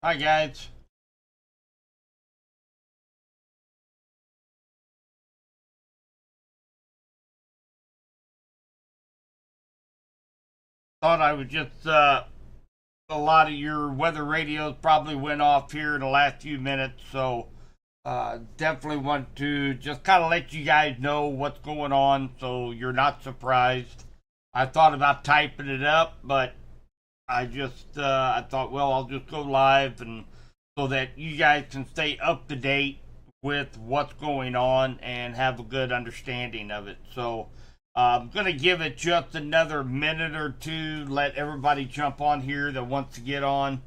Hi guys. Thought I would just a lot of your weather radios probably went off here in the last few minutes, so definitely want to just kind of let you guys know what's going on so you're not surprised. I thought about typing it up, but I thought, well, I'll just go live and so that you guys can stay up to date with what's going on and have a good understanding of it. So I'm going to give it just another minute or two, let everybody jump on here that wants to get on.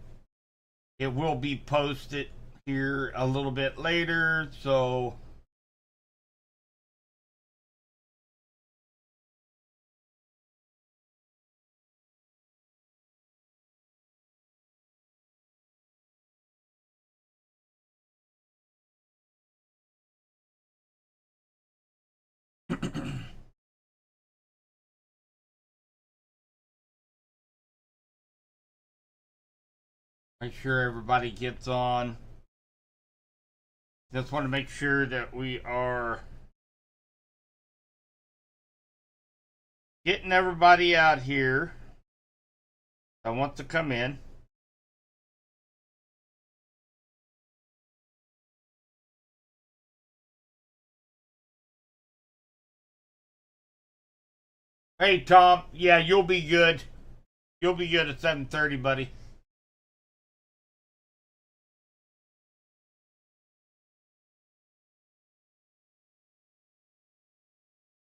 It will be posted here a little bit later, so make sure everybody gets on. Just want to make sure that we are getting everybody out here that wants to come in. Hey Tom, yeah, you'll be good. You'll be good at 7:30, buddy.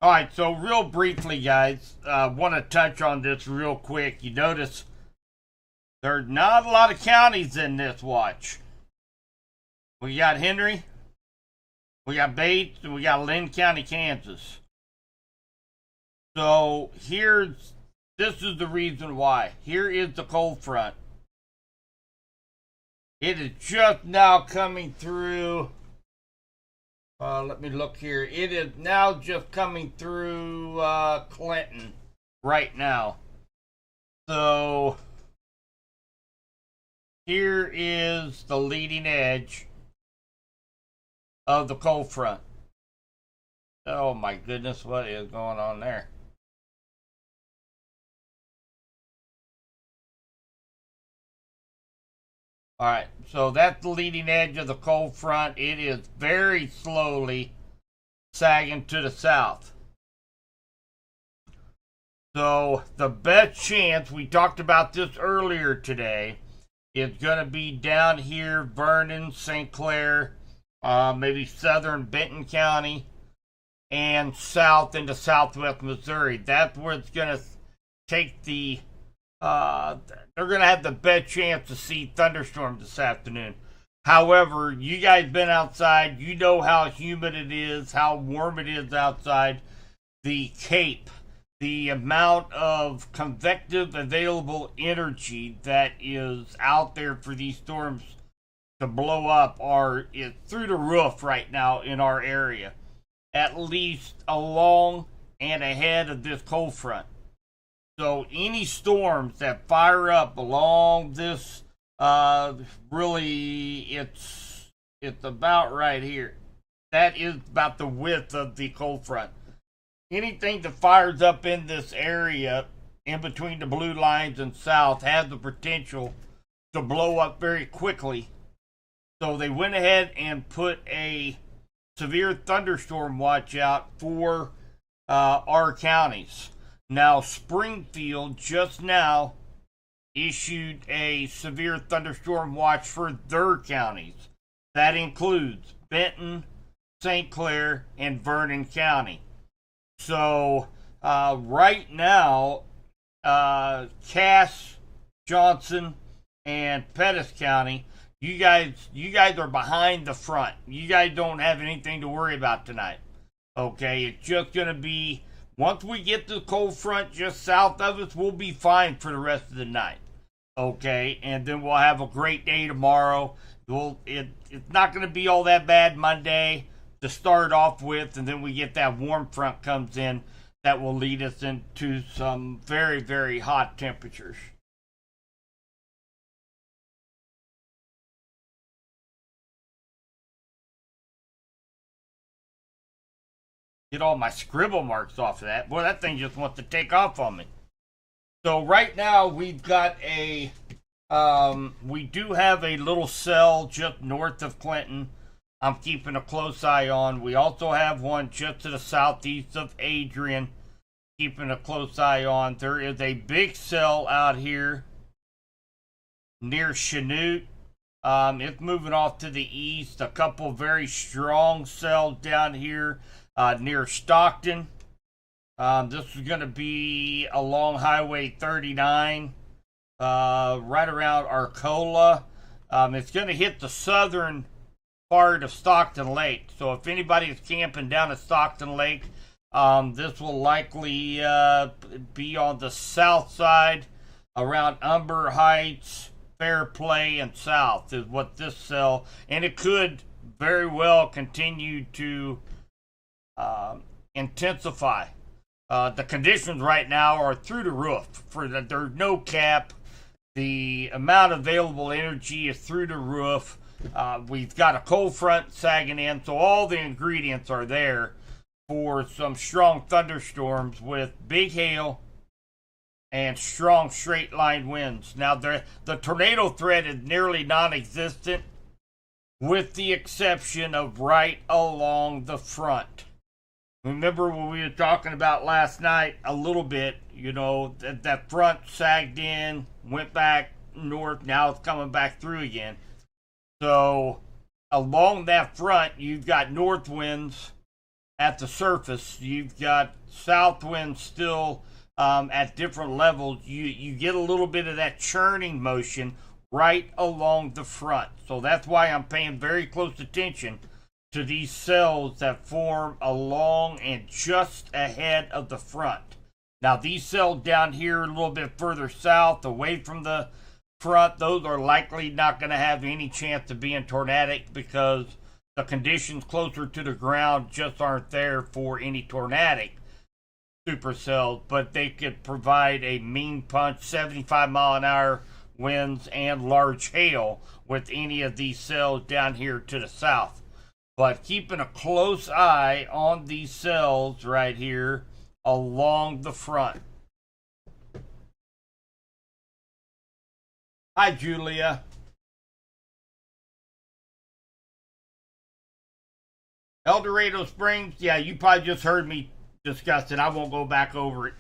All right, so real briefly, guys, want to touch on this real quick. You notice there's not a lot of counties in this watch. We got Henry, we got Bates, and we got Lynn County, Kansas. So this is the reason why. Here is the cold front. It is just now coming through. Let me look here. It is now just coming through Clinton right now. So here is the leading edge of the cold front. Oh my goodness, what is going on there? All right, so that's the leading edge of the cold front. It is very slowly sagging to the south. So the best chance, we talked about this earlier today, is going to be down here, Vernon, St. Clair, maybe southern Benton County, and south into southwest Missouri. That's where it's going to take the they're going to have the best chance to see thunderstorms this afternoon. However, you guys been outside. You know how humid it is, how warm it is outside. The Cape, the amount of convective available energy that is out there for these storms to blow up is through the roof right now in our area. At least along and ahead of this cold front. So any storms that fire up along this, really, it's about right here. That is about the width of the cold front. Anything that fires up in this area, in between the blue lines and south, has the potential to blow up very quickly. So they went ahead and put a severe thunderstorm watch out for our counties. Now, Springfield just now issued a severe thunderstorm watch for their counties. That includes Benton, St. Clair, and Vernon County. So, right now, Cass, Johnson, and Pettis County, you guys are behind the front. You guys don't have anything to worry about tonight. Okay, it's just going to be, once we get the cold front just south of us, we'll be fine for the rest of the night. Okay, and then we'll have a great day tomorrow. It's not going to be all that bad Monday to start off with, and then we get that warm front comes in that will lead us into some very, very hot temperatures. Get all my scribble marks off of that. Boy, that thing just wants to take off on me. So right now we've got a, we do have a little cell just north of Clinton. I'm keeping a close eye on. We also have one just to the southeast of Adrian. Keeping a close eye on. There is a big cell out here near Chanute. It's moving off to the east. A couple very strong cells down here near Stockton. This is going to be along Highway 39, right around Arcola. It's going to hit the southern part of Stockton Lake. So if anybody is camping down at Stockton Lake, this will likely be on the south side around Umber Heights, Fairplay, and south is what this cell, and it could very well continue to intensify. The conditions right now are through the roof. There's no cap. The amount of available energy is through the roof. We've got a cold front sagging in, so all the ingredients are there for some strong thunderstorms with big hail and strong straight line winds. Now, the tornado threat is nearly non-existent, with the exception of right along the front. Remember when we were talking about last night a little bit, you know, that front sagged in, went back north, now it's coming back through again. So along that front, you've got north winds at the surface. You've got south winds still at different levels. You get a little bit of that churning motion right along the front. So that's why I'm paying very close attention to these cells that form along and just ahead of the front. Now these cells down here a little bit further south, away from the front, those are likely not going to have any chance of being tornadic because the conditions closer to the ground just aren't there for any tornadic supercells, but they could provide a mean punch, 75 mile an hour winds and large hail with any of these cells down here to the south. But keeping a close eye on these cells right here along the front. Hi, Julia. El Dorado Springs, yeah, you probably just heard me discuss it. I won't go back over it.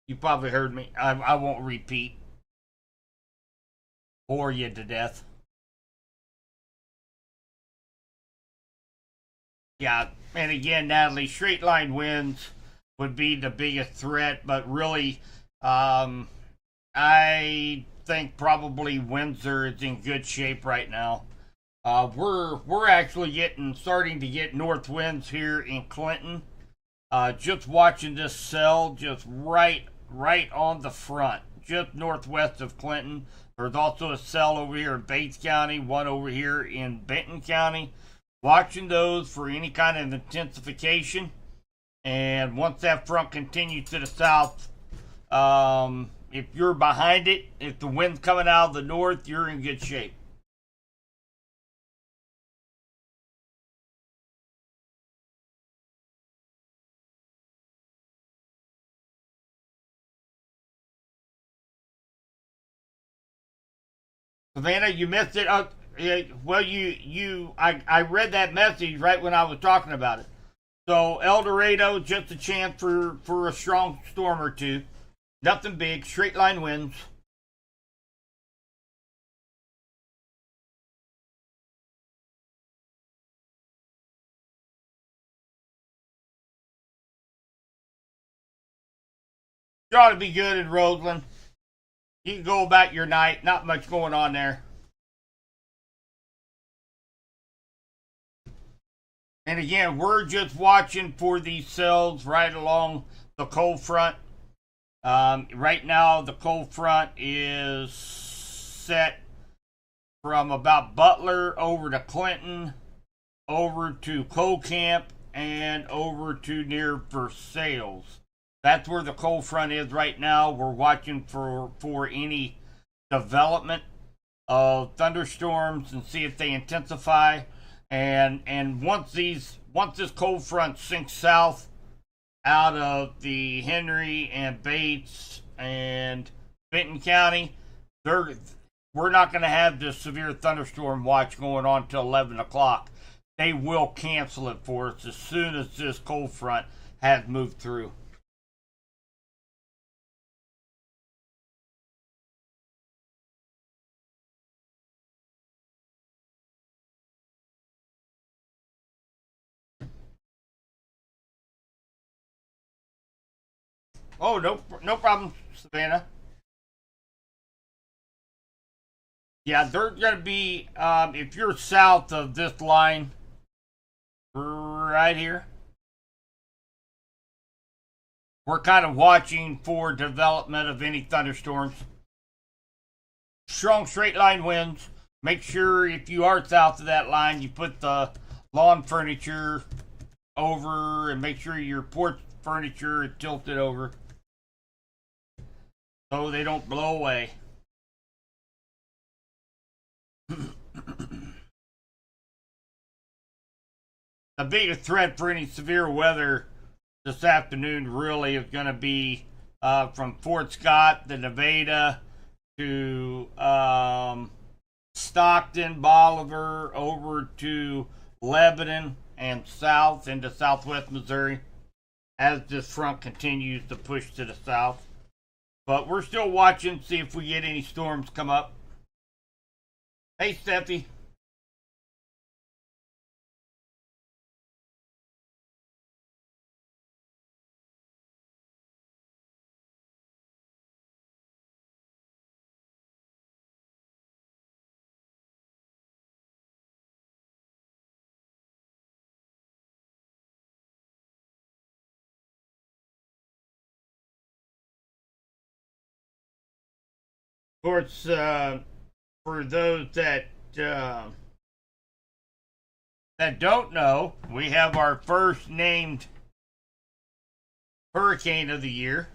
You probably heard me. I won't repeat. Bore you to death. Yeah, and again, Natalie, straight line winds would be the biggest threat, but really, I think probably Windsor is in good shape right now. We're actually starting to get north winds here in Clinton. Just watching this cell just right on the front, just northwest of Clinton. There's also a cell over here in Bates County, one over here in Benton County. Watching those for any kind of intensification. And once that front continues to the south, if you're behind it, if the wind's coming out of the north, you're in good shape. Savannah, you missed it. Well, I read that message right when I was talking about it. So El Dorado, just a chance for a strong storm or two. Nothing big, straight line winds. You ought to be good in Roseland. You can go about your night. Not much going on there. And again, we're just watching for these cells right along the cold front. Right now, the cold front is set from about Butler over to Clinton, over to Coal Camp, and over to near Versailles. That's where the cold front is right now. We're watching for any development of thunderstorms and see if they intensify. And once this cold front sinks south out of the Henry and Bates and Benton County, we're not going to have this severe thunderstorm watch going on till 11 o'clock. They will cancel it for us as soon as this cold front has moved through. Oh, no problem, Savannah. Yeah, they're going to be, if you're south of this line right here, we're kind of watching for development of any thunderstorms. Strong straight line winds. Make sure if you are south of that line, you put the lawn furniture over and make sure your porch furniture is tilted over so they don't blow away. The biggest threat for any severe weather this afternoon really is going to be from Fort Scott, the Nevada, to Stockton, Bolivar, over to Lebanon and south into southwest Missouri as this front continues to push to the south. But we're still watching, see if we get any storms come up. Hey, Steffi. Of course, for those that don't know, we have our first named hurricane of the year.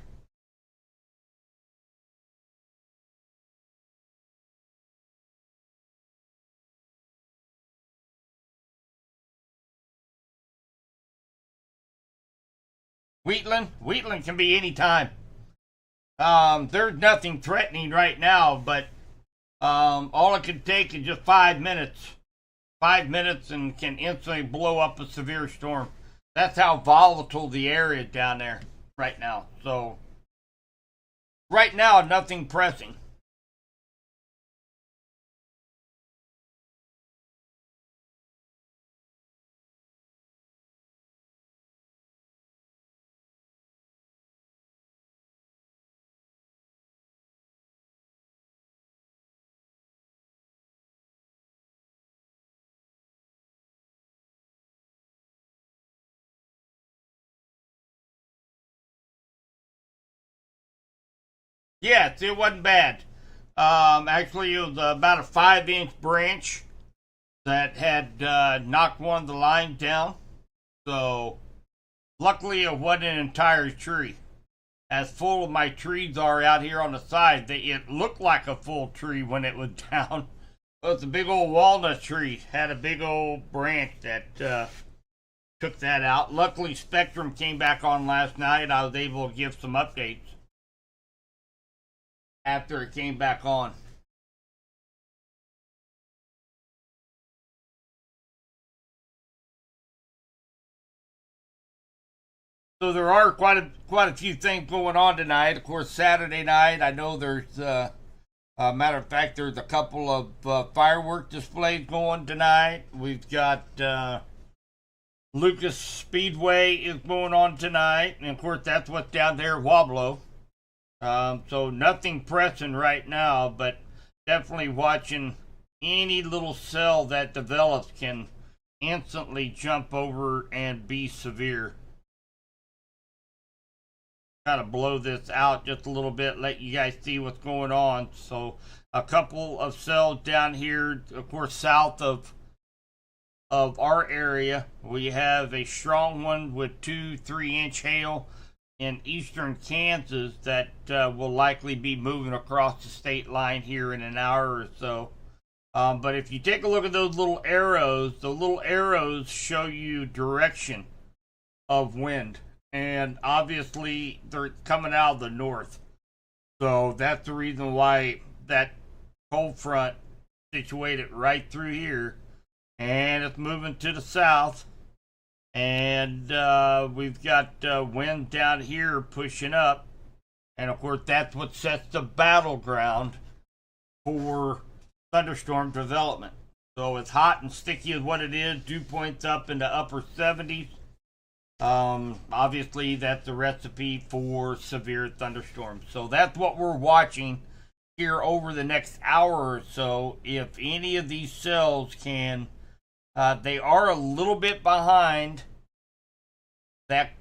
Wheatland can be any time. There's nothing threatening right now, but all it can take is just 5 minutes. 5 minutes and can instantly blow up a severe storm. That's how volatile the area is down there right now. So, right now, nothing pressing. Yes, it wasn't bad. Actually, it was about a 5-inch branch that had knocked one of the lines down. So, luckily, it wasn't an entire tree. As full of my trees are out here on the side, it looked like a full tree when it was down. It was a big old walnut tree. Had a big old branch that took that out. Luckily, Spectrum came back on last night. I was able to give some updates after it came back on. So there are quite a few things going on tonight. Of course, Saturday night, I know there's matter of fact, there's a couple of firework displays going tonight. We've got Lucas Speedway is going on tonight, and of course that's what's down there at Wablo. So nothing pressing right now, but definitely watching any little cell that develops can instantly jump over and be severe. Kind of blow this out just a little bit, let you guys see what's going on. So a couple of cells down here, of course, south of our area. We have a strong one with 2-3 inch hail in eastern Kansas that will likely be moving across the state line here in an hour or so. But if you take a look at those little arrows, the little arrows show you direction of wind. And obviously, they're coming out of the north. So that's the reason why that cold front situated right through here. And it's moving to the south. And we've got wind down here pushing up. And of course, that's what sets the battleground for thunderstorm development. So it's hot and sticky is what it is. Dew points up in the upper 70s. Obviously, that's a recipe for severe thunderstorms. So that's what we're watching here over the next hour or so. If any of these cells can, they are a little bit behind that.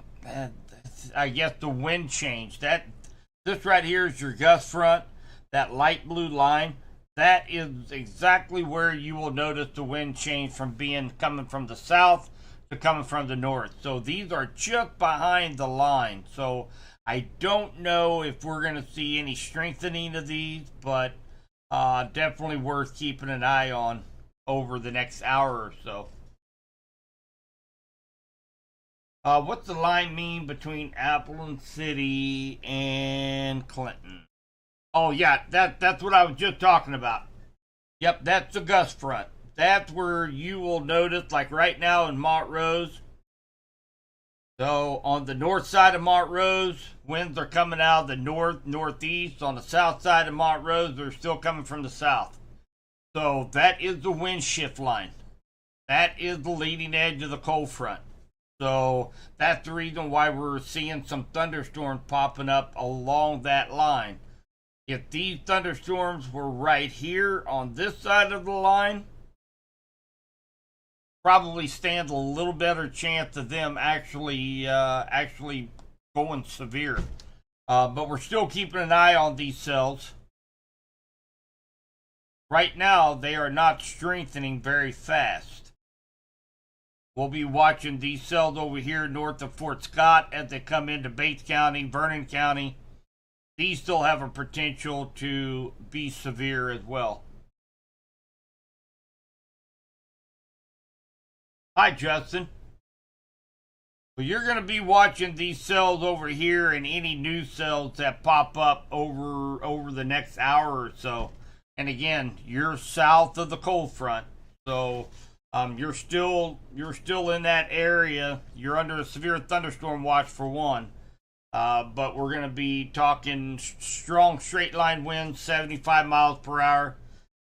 I guess the wind change. This right here is your gust front. That light blue line. That is exactly where you will notice the wind change from coming from the south to coming from the north. So these are just behind the line. So I don't know if we're going to see any strengthening of these, but definitely worth keeping an eye on over the next hour or so. What's the line mean between Appleton City and Clinton? Oh yeah, that's what I was just talking about. Yep, that's the gust front. That's where you will notice, like right now in Montrose. So on the north side of Montrose, winds are coming out of the northeast. On the south side of Montrose, they're still coming from the south. So that is the wind shift line. That is the leading edge of the cold front. So that's the reason why we're seeing some thunderstorms popping up along that line. If these thunderstorms were right here on this side of the line, probably stands a little better chance of them actually going severe. But we're still keeping an eye on these cells. Right now, they are not strengthening very fast. We'll be watching these cells over here north of Fort Scott as they come into Bates County, Vernon County. These still have a potential to be severe as well. Hi, Justin. Well, you're going to be watching these cells over here and any new cells that pop up over the next hour or so. And again, you're south of the cold front, so you're still in that area. You're under a severe thunderstorm watch for one. But we're going to be talking strong straight line winds, 75 miles per hour,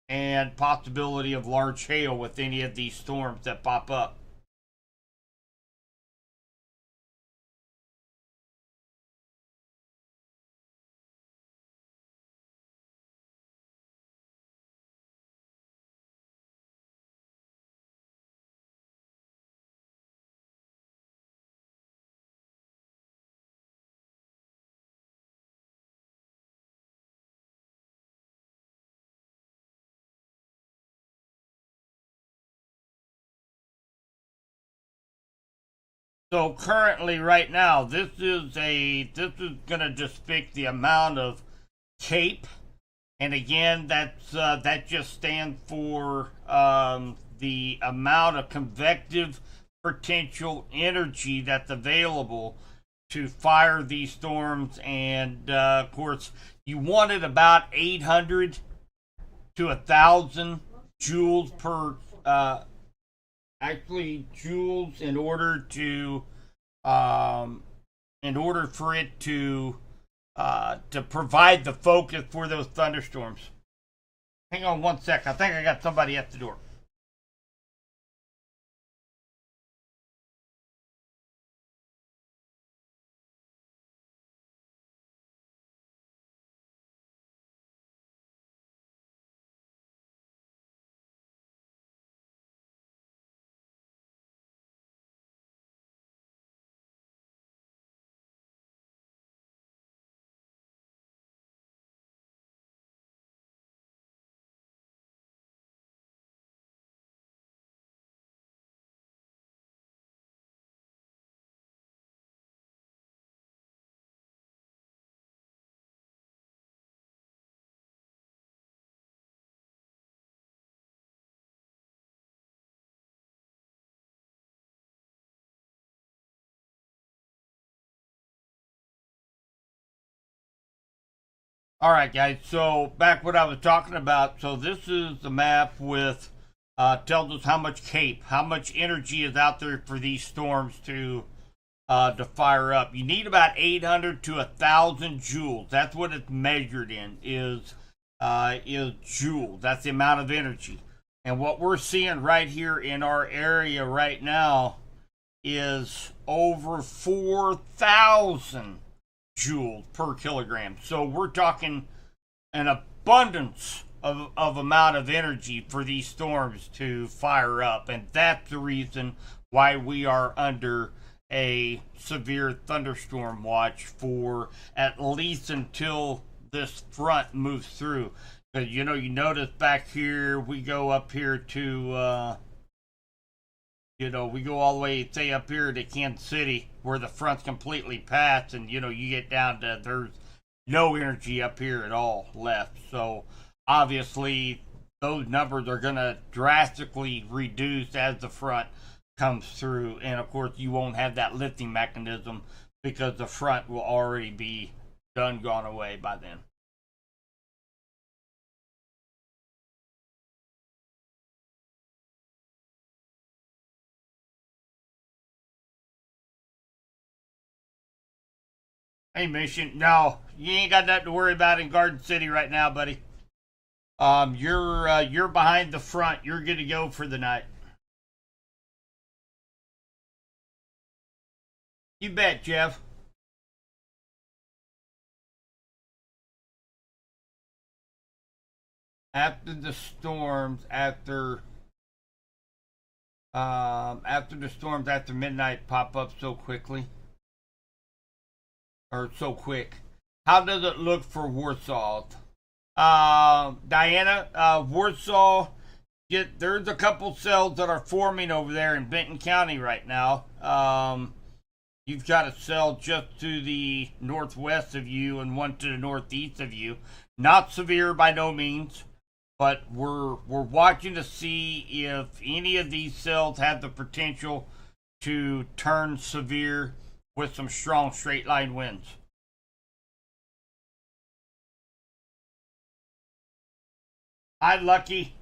and possibility of large hail with any of these storms that pop up. So currently, right now, this is going to depict the amount of CAPE, and again, that just stands for the amount of convective potential energy that's available to fire these storms. And of course, you wanted about 800 to 1,000 joules per joules in order for it to provide the focus for those thunderstorms. Hang on one sec. I think I got somebody at the door. All right, guys. So back what I was talking about. So this is the map with tells us how much how much energy is out there for these storms to fire up. You need about 800 to 1,000 joules. That's what it's measured in. Is joules. That's the amount of energy. And what we're seeing right here in our area right now is over 4,000 joules per kilogram. So we're talking an abundance of amount of energy for these storms to fire up. And that's the reason why we are under a severe thunderstorm watch for at least until this front moves through. Because, you notice back here, we go up here to we go all the way, say, up here to Kansas City, where the front's completely passed, and, you get down to, there's no energy up here at all left. So, obviously, those numbers are going to drastically reduce as the front comes through. And, of course, you won't have that lifting mechanism because the front will already be gone away by then. Hey, Mission. No, you ain't got nothing to worry about in Garden City right now, buddy. You're behind the front. You're good to go for the night. You bet, Jeff. After the storms, after midnight pop up so quickly or so quick. How does it look for Warsaw? Diana, Warsaw, there's a couple cells that are forming over there in Benton County right now. You've got a cell just to the northwest of you and one to the northeast of you. Not severe by no means, but we're watching to see if any of these cells have the potential to turn severe with some strong straight line winds. Hi, Lucky.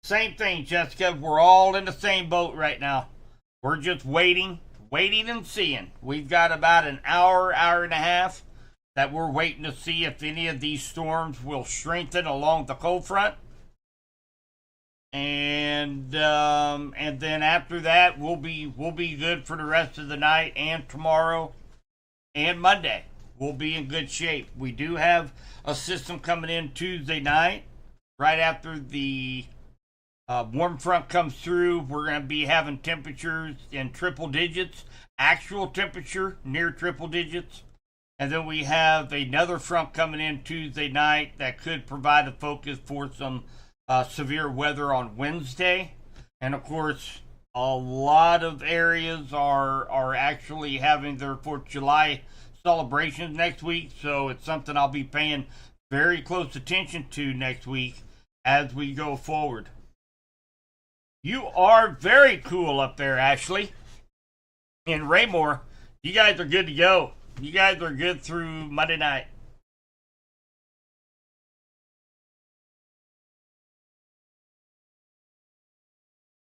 Same thing, Jessica. We're all in the same boat right now. We're just waiting and seeing. We've got about an hour and a half that we're waiting to see if any of these storms will strengthen along the cold front. And then after that, we'll be good for the rest of the night and tomorrow and Monday. We'll be in good shape. We do have a system coming in Tuesday night, right after the warm front comes through. We're going to be having temperatures in triple digits, actual temperature near triple digits. And then we have another front coming in Tuesday night that could provide a focus for some severe weather on Wednesday. And of course, a lot of areas are actually having their 4th of July celebrations next week. So it's something I'll be paying very close attention to next week as we go forward. You are very cool up there, Ashley. In Raymore, you guys are good to go. You guys are good through Monday night.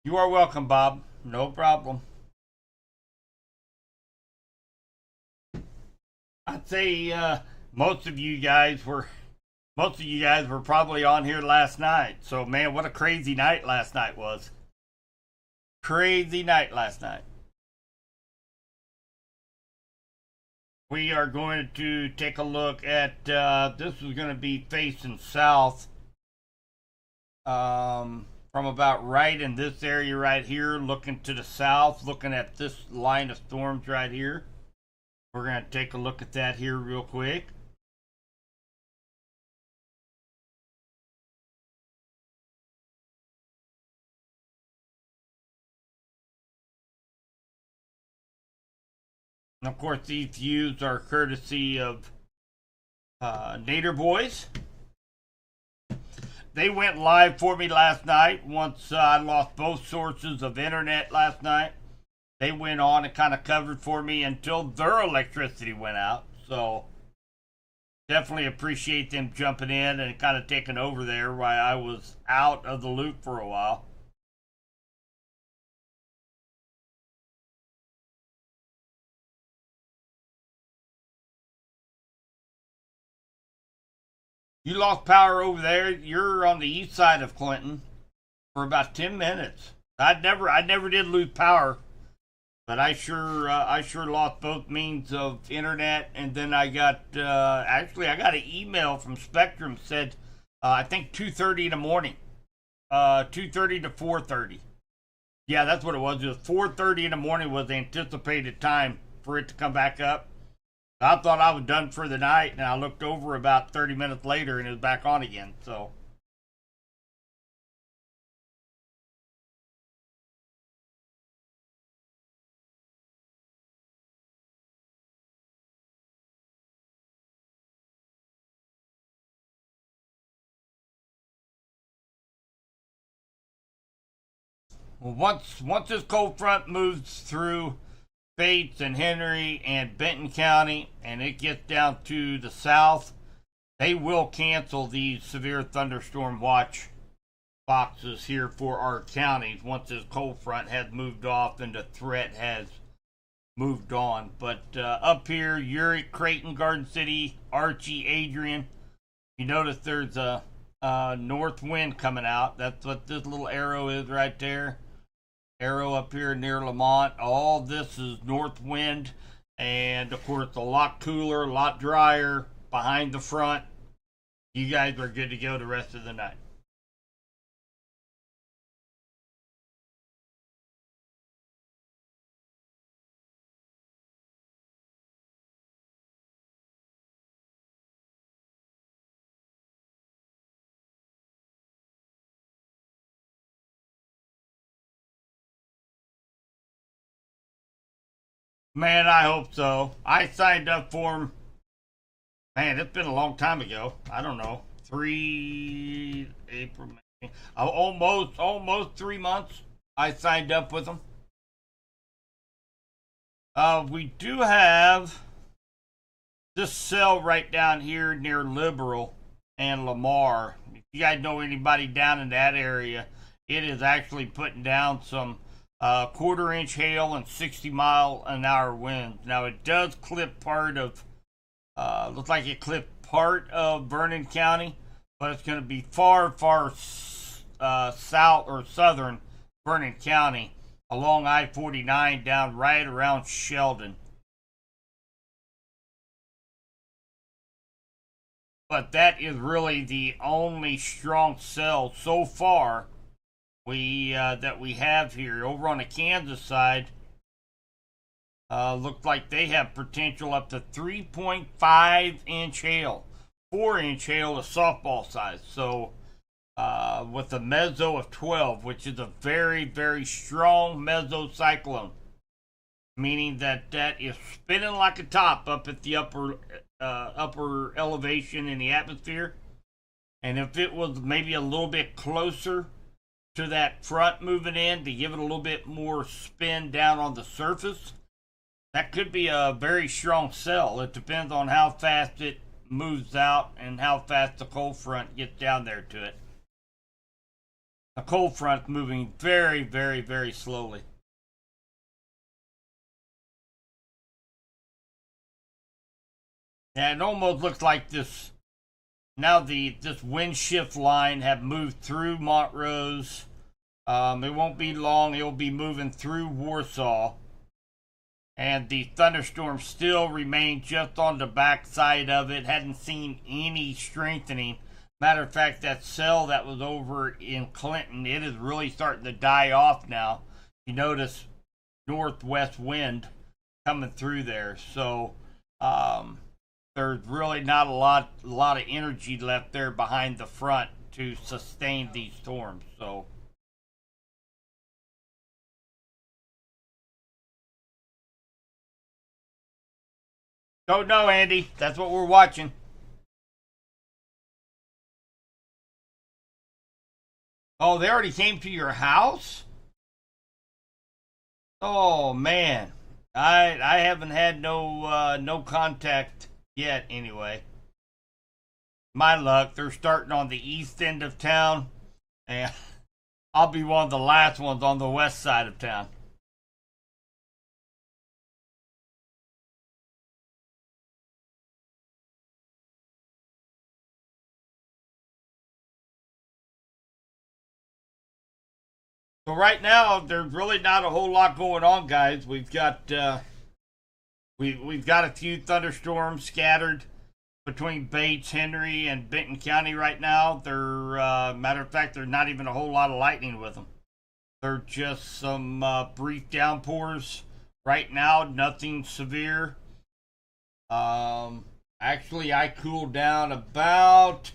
You are welcome, Bob. No problem. I'd say most of you guys were probably on here last night. So man, what a crazy night last night was. Crazy night last night. We are going to take a look at this is going to be facing south from about right in this area right here, looking to the south, looking at this line of storms right here. We're going to take a look at that here real quick. And of course, these views are courtesy of Nader Boys. They went live for me last night once I lost both sources of internet last night. they went on and kind of covered for me until their electricity went out. So definitely appreciate them jumping in and kind of taking over there while I was out of the loop for a while. You lost power over there. You're on the east side of Clinton for about 10 minutes. I never did lose power, but I sure lost both means of internet. And then I got actually I got an email from Spectrum said I think 2:30 in the morning, 2:30 to 4:30. Yeah, that's what it was. It was 4:30 in the morning was the anticipated time for it to come back up. I thought I was done for the night, and I looked over about 30 minutes later, and it was back on again. So, well, once this cold front moves through Bates and Henry and Benton County, and it gets down to the south, they will cancel these severe thunderstorm watch boxes here for our counties once this cold front has moved off and the threat has moved on. But up here, Uric, Creighton, Garden City, Archie, Adrian, you notice there's a north wind coming out. That's what this little arrow is right there. Arrow up here near Lamont. All this is north wind, and of course a lot cooler, a lot drier behind the front. You guys are good to go the rest of the night. Man, I hope so. I signed up for them. Man, it's been a long time ago. I don't know, 3 April, May, almost 3 months. I signed up with them. We do have this cell right down here near Liberal and Lamar. If you guys know anybody down in that area, it is actually putting down some quarter-inch hail and 60-mile-an-hour winds. Now it does clip part of, looks like it clipped part of Vernon County, but it's going to be far, far south or southern Vernon County along I-49 down right around Sheldon. But that is really the only strong cell so far we that we have here. Over on the Kansas side, looks like they have potential up to 3.5-inch hail. 4-inch hail is softball size. So with a meso of 12, which is a very, very strong mesocyclone, meaning that that is spinning like a top up at the upper elevation in the atmosphere. And if it was maybe a little bit closer to that front moving in to give it a little bit more spin down on the surface, that could be a very strong cell. It depends on how fast it moves out and how fast the cold front gets down there to it. The cold front's moving very, very, very slowly. And it almost looks like this now this wind shift line have moved through Montrose. It won't be long. It'll be moving through Warsaw. And the thunderstorm still remains just on the back side of it. Hadn't seen any strengthening. Matter of fact, that cell that was over in Clinton, it is really starting to die off now. You notice northwest wind coming through there. So there's really not a lot of energy left there behind the front to sustain these storms. So don't know, Andy. That's what we're watching. Oh, they already came to your house? Oh man, I haven't had no contact yet. Anyway, my luck, they're starting on the east end of town, and I'll be one of the last ones on the west side of town. So right now, there's really not a whole lot going on, guys. We've got a few thunderstorms scattered between Bates, Henry, and Benton County right now. They're matter of fact, there's not even a whole lot of lightning with them. They're just some brief downpours right now. Nothing severe. Actually, I cooled down about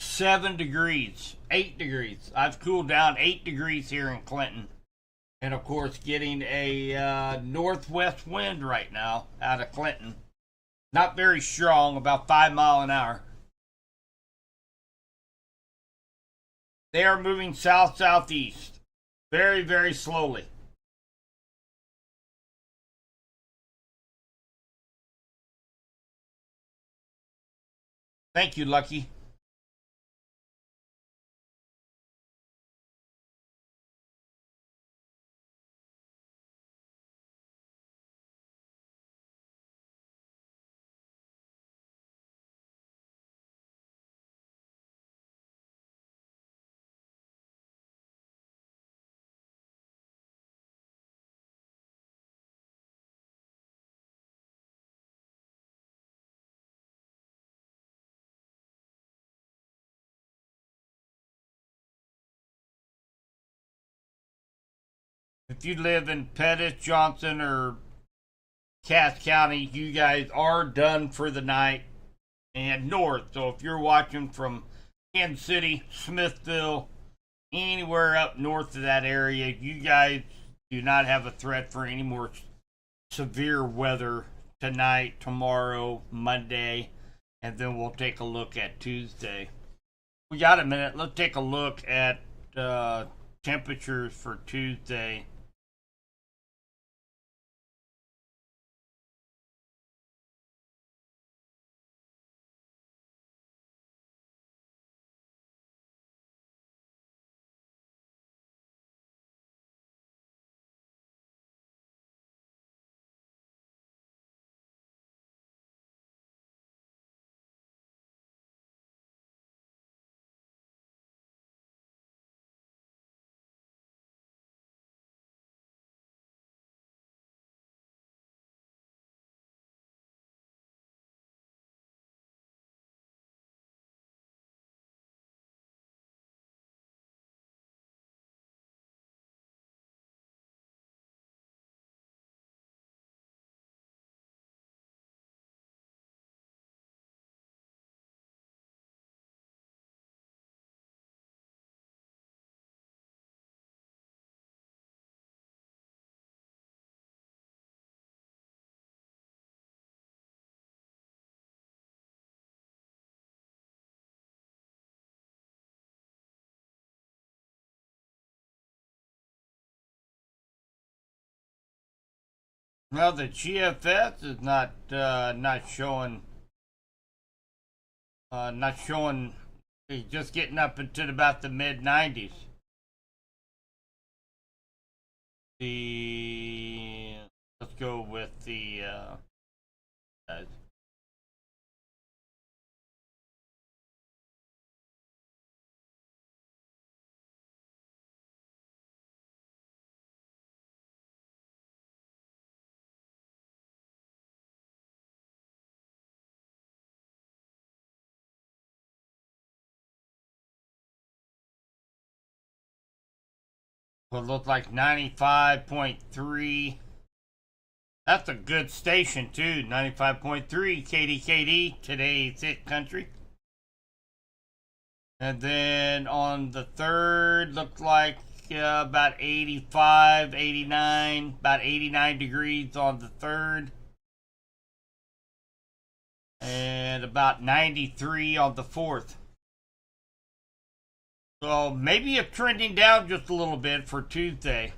7 degrees, 8 degrees. I've cooled down 8 degrees here in Clinton. And of course, getting a northwest wind right now out of Clinton. Not very strong, about 5 mile an hour. They are moving south southeast, very, very slowly. Thank you, Lucky. If you live in Pettis, Johnson, or Cass County, you guys are done for the night and north. So if you're watching from Kansas City, Smithville, anywhere up north of that area, you guys do not have a threat for any more severe weather tonight, tomorrow, Monday, and then we'll take a look at Tuesday. We got a minute. Let's take a look at temperatures for Tuesday. Well, the GFS is not showing. It's just getting up into about the mid 90s. The let's go with the what looked like 95.3. That's a good station too. 95.3 KDKD, today's hit country. And then on the third, looked like about 85, 89, about 89 degrees on the third. And about 93 on the fourth. So maybe it's trending down just a little bit for Tuesday.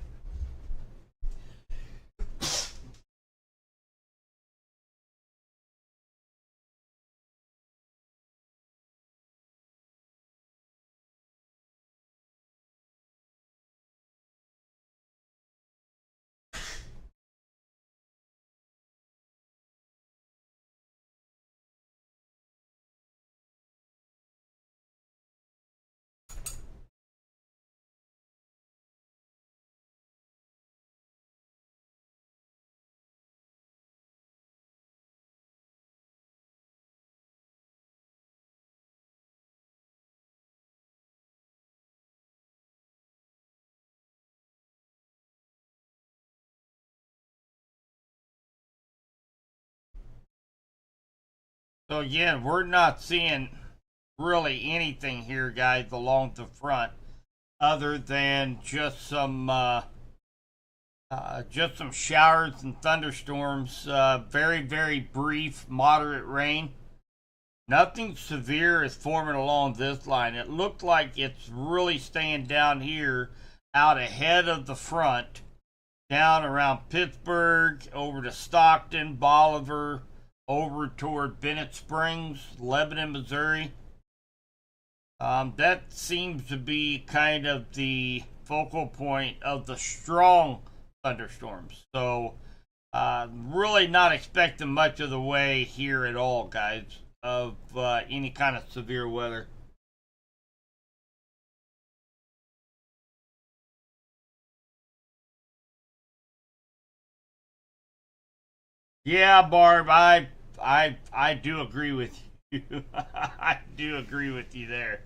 So again, we're not seeing really anything here, guys, along the front, other than just some showers and thunderstorms. Very, very brief, moderate rain. Nothing severe is forming along this line. It looked like it's really staying down here, out ahead of the front, down around Pittsburgh, over to Stockton, Bolivar, over toward Bennett Springs, Lebanon, Missouri. That seems to be kind of the focal point of the strong thunderstorms. So, really not expecting much of the way here at all, guys, of any kind of severe weather. Yeah, Barb, I do agree with you. I do agree with you there.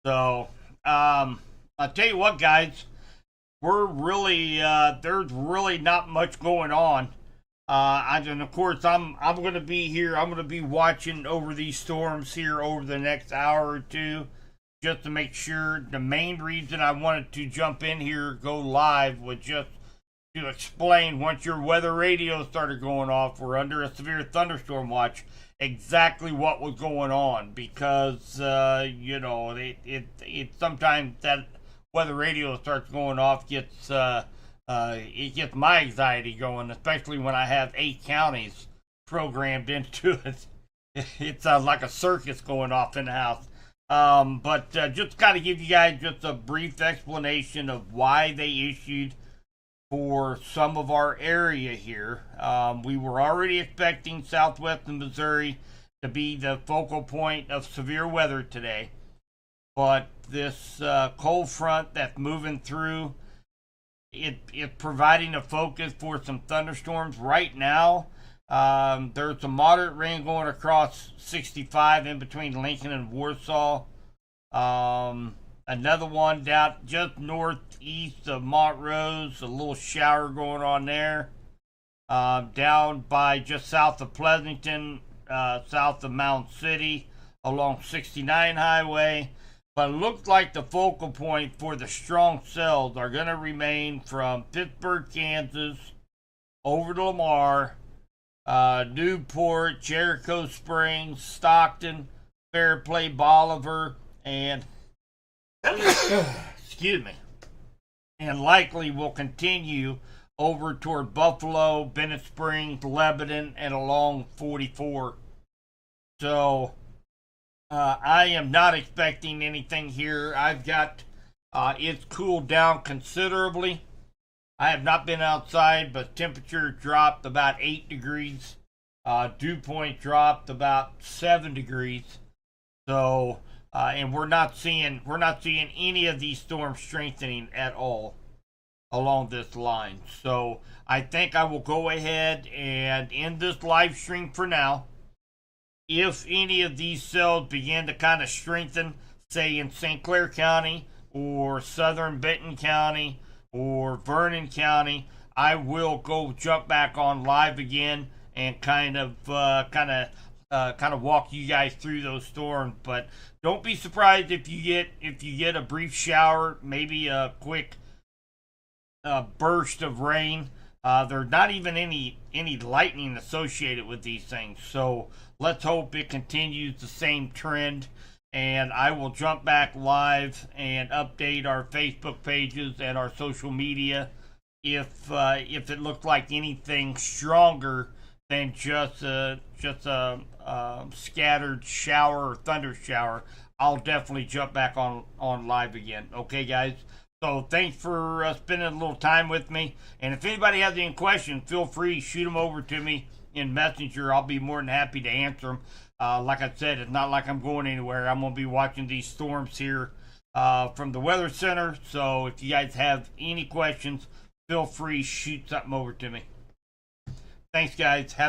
So, I'll tell you what, guys, we're really there's really not much going on. And of course, I'm going to be here. I'm going to be watching over these storms here over the next hour or two, just to make sure. The main reason I wanted to jump in here, go live, was just to explain, once your weather radio started going off, we're under a severe thunderstorm watch, exactly what was going on. Because it sometimes that weather radio starts going off, it gets my anxiety going, especially when I have 8 counties programmed into it. It's like a circus going off in the house. But just kind of give you guys just a brief explanation of why they issued for some of our area here. We were already expecting southwestern Missouri to be the focal point of severe weather today, but this cold front that's moving through, it's providing a focus for some thunderstorms right now. There's some moderate rain going across 65 in between Lincoln and Warsaw. Another one down just northeast of Montrose, a little shower going on there. Down by just south of Pleasanton, south of Mound City, along 69 Highway. But it looks like the focal point for the strong cells are going to remain from Pittsburgh, Kansas, over to Lamar, Newport, Jericho Springs, Stockton, Fairplay, Bolivar, and excuse me, and likely will continue over toward Buffalo, Bennett Springs, Lebanon, and along 44. So I am not expecting anything here. I've got it's cooled down considerably. I have not been outside, but temperature dropped about 8 degrees. Dew point dropped about 7 degrees. So and we're not seeing any of these storms strengthening at all along this line. So I think I will go ahead and end this live stream for now. If any of these cells begin to kind of strengthen, say in St. Clair County or southern Benton County or Vernon County, I will go jump back on live again and kind of walk you guys through those storms. But don't be surprised if you get a brief shower, maybe a quick burst of rain. There's not even any lightning associated with these things. So let's hope it continues the same trend. And I will jump back live and update our Facebook pages and our social media if it looks like anything stronger than just a scattered shower or thunder shower. I'll definitely jump back on live again. Okay, guys? So thanks for spending a little time with me. And if anybody has any questions, feel free to shoot them over to me in Messenger. I'll be more than happy to answer them. Like I said, it's not like I'm going anywhere. I'm going to be watching these storms here from the Weather Center. So if you guys have any questions, feel free to shoot something over to me. Thanks, guys. Have a